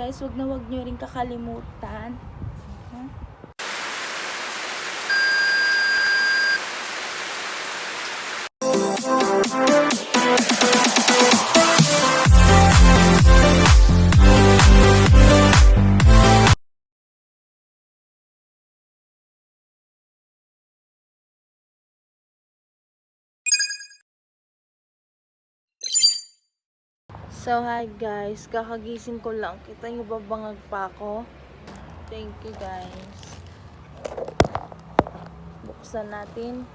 Guys, wag nyo rin kakalimutan. So, hi guys. Kakagising ko lang. Kita nyo ba bangag pa ako? Thank you guys. Buksan natin.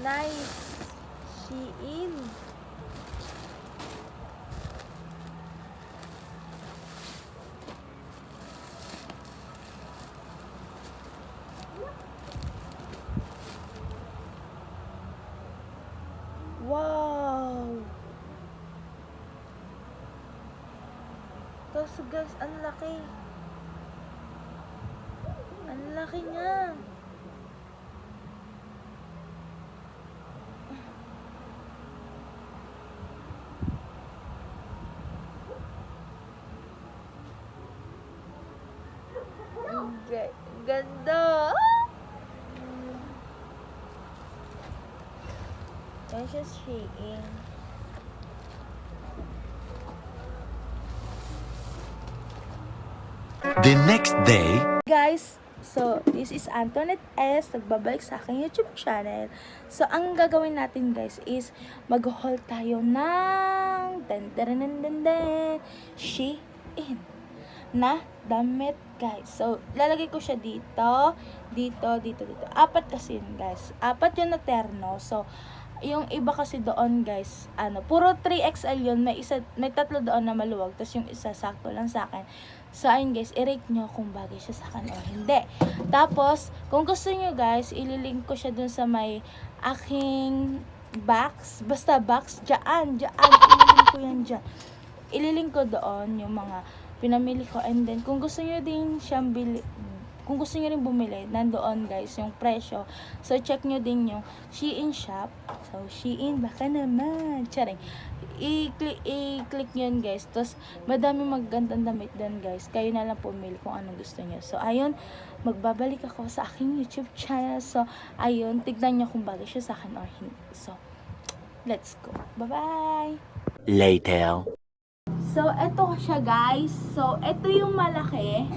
Nice. Shein. Wow. Kaso guys, ang laki. Ang laki niya. Ganda. Yan siya Shein. The next day, Guys, so this is Antoinette S. Nagbabalik sa aking YouTube channel. So, ang gagawin natin guys is mag-haul tayo ng Shein na damit guys. So, lalagay ko siya dito, dito. Apat kasi yun guys. Apat yun na terno. So, yung iba kasi doon guys, puro 3XL yun. May tatlo doon na maluwag. Tapos yung isa sakto lang sa akin. So, ayun guys, i-rate nyo kung bagay siya sa akin o hindi. Tapos, kung gusto nyo guys, ililink ko siya dun sa may aking box. Basta box, dyan. Ililink ko yan dyan. Ililink ko doon yung mga pinamili ko. And then, kung gusto nyo din siyang kung gusto nyo rin bumili, nandoon guys, yung presyo. So, check nyo din yung Shein shop. So, Shein, baka naman. Charing. I-click nyo yun guys. Tapos, madami magandang damit din guys. Kayo na lang pumili kung anong gusto nyo. So, ayun, magbabalik ako sa aking YouTube channel. So, ayun, tignan nyo kung bagay siya sa akin or hindi. So, let's go. Bye-bye! later. So, eto siya guys. So, eto yung malaki.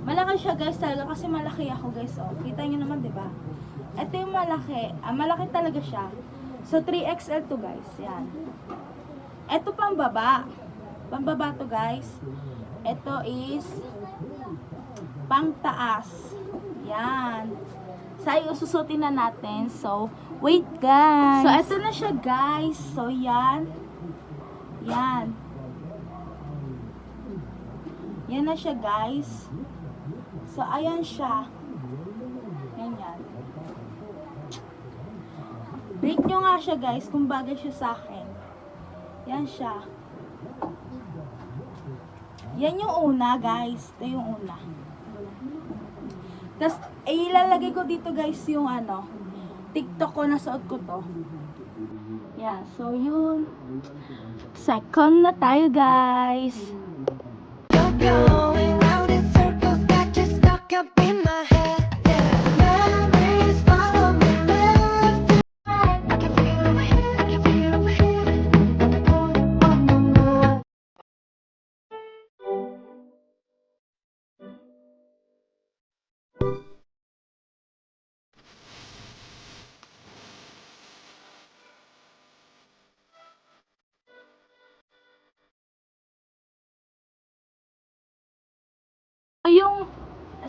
Malaki siya guys talaga kasi malaki ako guys. Oh, kita nyo naman 'di ba? Ito yung malaki. Malaki talaga siya. So 3XL to guys. Yan. Ito pambaba. Pambaba to guys. Ito is pang taas. Yan. Sa susutin na natin. So wait guys. So ito na siya guys. So yan. Yan. Yan na siya guys. So, ayan siya. Ganyan. Rate nyo nga siya guys kung bagay siya sa akin. Yan siya. Yan yung una guys. Ito yung una. Tapos, ilalagay ko dito guys yung TikTok ko, nasuot ko to. Yan. So, yun. Second na tayo guys. Going round in circles, got you stuck up in my head. Yeah. Memories follow me left and right. I can feel my head, I can feel my head.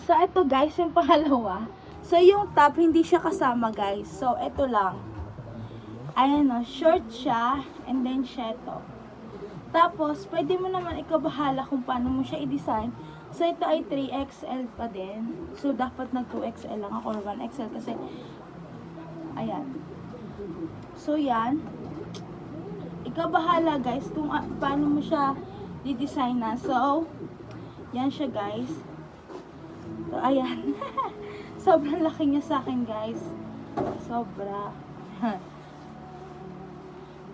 So, ito guys, yung pangalawa. So, yung top, hindi siya kasama guys. So, ito lang. Ayan o, short siya. And then, siya ito. Tapos, pwede mo naman ikaw bahala kung paano mo siya i-design. So, ito ay 3XL pa din. So, dapat nag 2XL lang ako or 1XL kasi, ayan. So, yan. Ikaw bahala, guys, kung paano mo siya i-design na. So, yan siya, guys. So, ayan. Sobrang laki niya sa akin, guys. Sobra.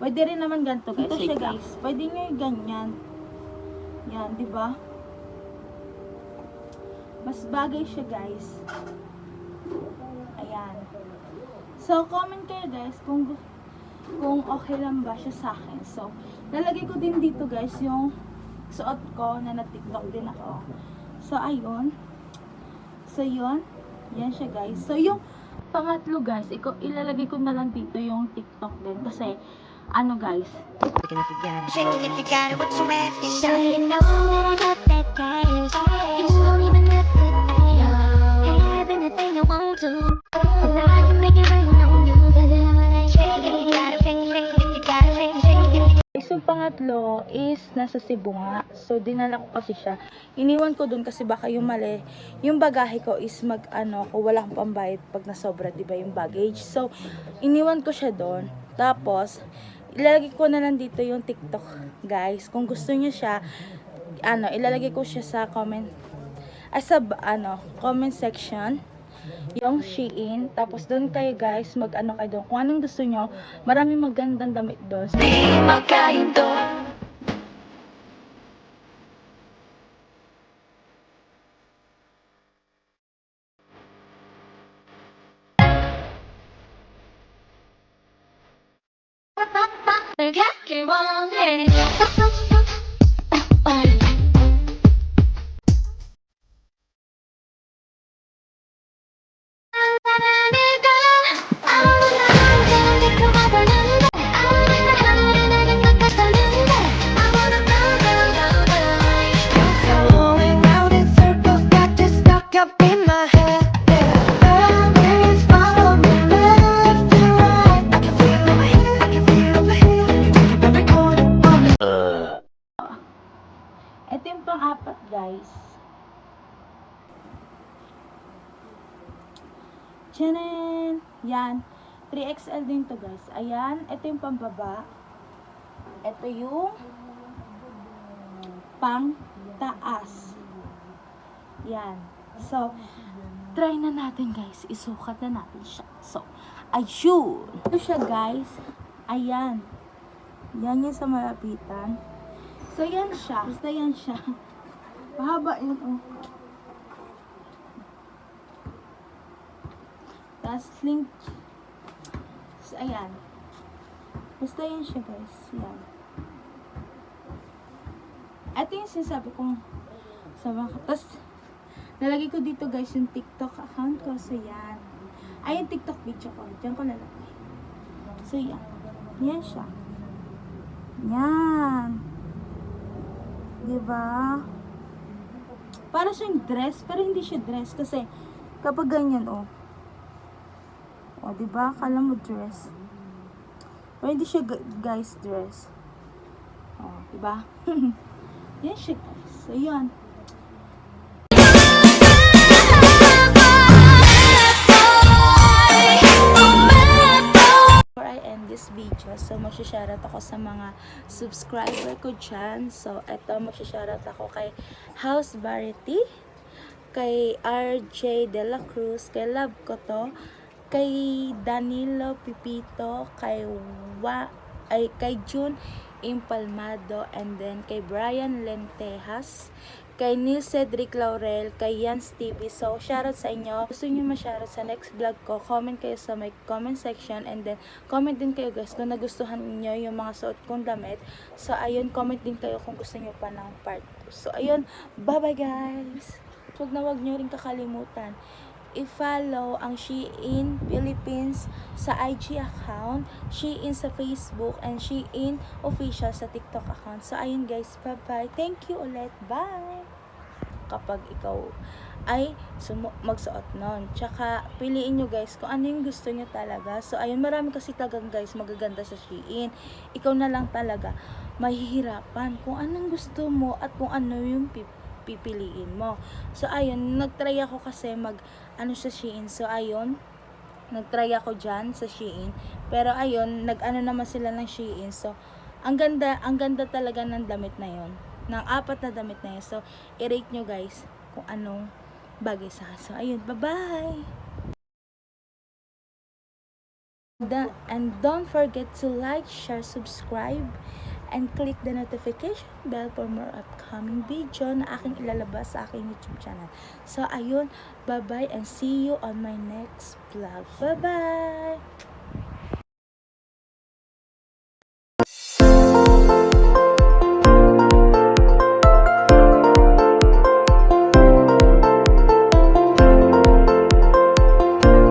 Pwede rin naman ganito, guys. Ito siya, guys. Pwede nyo yung ganyan. Yan, di ba? Mas bagay siya, guys. Ayan. So, comment kayo, guys, kung okay lang ba siya sa akin. So, lalagay ko din dito, guys, yung suot ko na na-TikTok din ako. So, ayun. So, yun. Yan siya, guys. So, yung pangatlo, guys, ilalagay ko na lang dito yung TikTok din. Kasi, ano, guys, Even if you got it, what you after? So you know that that guy is. You don't even have to pay. Have anything you want to. I can make it rain on you. Shake it, you gotta shake it, you gotta shake it. yung pangatlo is nasa Cebu nga. So, dinala ko kasi siya. Iniwan ko dun kasi baka yung mali. Yung bagahe ko is kung wala akong pambayad pag nasobra, diba yung baggage. So, iniwan ko siya dun. Tapos, ilalagay ko na lang dito yung TikTok, guys. Kung gusto niyo siya, ilalagay ko siya sa comment section, yung Shein. Tapos doon kayo, guys, kayo doon. Kung anong gusto niyo, maraming magandang damit doon. Magkain doon. Going round in circles, got you stuck up in my head. Memories follow me left and right. I can feel over here, I can feel over here. Every corner of me. Ito yung pang-apat, guys. Tchanan! Yan. 3XL din to, guys. Ayan. Ito yung pambaba. Ito yung pang-taas. Yan. So, try na natin, guys. Isukat na natin siya. So, ayun. Ito siya, guys. Ayan. Yan yung sa malapitan. So, yan siya. Basta yan siya. Mahaba yun, oh. Tapos, link. So, ayan. Basta yan siya, guys. Yan. Ito yung sinasabi kong sa mga. Tapos, nalagay ko dito, guys, yung TikTok account ko. So, yan. Ay, yung TikTok video ko. Diyan ko nalagay. So, yan. Yan siya. Yan. Diba? Para siyang dress, pero hindi siya dress. Kasi, kapag ganyan, oh. O, diba? Kala mo dress. Pero hindi siya, guys, dress. O, diba? Yan siya, guys. So, yan. Before I end this video, so magsha-shoutout ako sa mga subscriber ko dyan. So, eto, magsha-shoutout ako kay House Variety, kay RJ De La Cruz, kay Love ko to, kay Danilo Pipito, kay June Impalmado, and then kay Brian Lentejas, kay Neil Cedric Laurel, kay Jans TV. So, shoutout sa inyo. Gusto nyo ma-shoutout sa next vlog ko, comment kayo sa my comment section, and then comment din kayo, guys, kung nagustuhan niyo yung mga suot kong damit. So, ayun, comment din kayo kung gusto nyo pa ng part 2. So, ayun, bye-bye, guys! Huwag nyo rin kakalimutan i-follow ang Shein Philippines sa IG account, Shein sa Facebook, and Shein official sa TikTok account. So, ayun, guys, bye-bye. Thank you ulit. Bye! kapag ikaw ay magsuot nun. Tsaka, piliin nyo guys kung ano yung gusto nyo talaga. So, ayun, marami kasi talagang guys magaganda sa Shein. Ikaw na lang talaga mahihirapan kung anong gusto mo at kung ano yung pipiliin mo. So, ayun, nagtry ako kasi sa Shein. So, ayun, nagtry ako dyan sa Shein. Pero, ayun, nag-ano naman sila ng Shein. So, ang ganda talaga ng damit na yon, ng 4 na damit na yun. So, i-rate nyo guys kung anong bagay sa akin. So, ayun, bye-bye! And don't forget to like, share, subscribe, and click the notification bell for more upcoming video na aking ilalabas sa aking YouTube channel. So, ayun, bye-bye and see you on my next vlog. Bye-bye!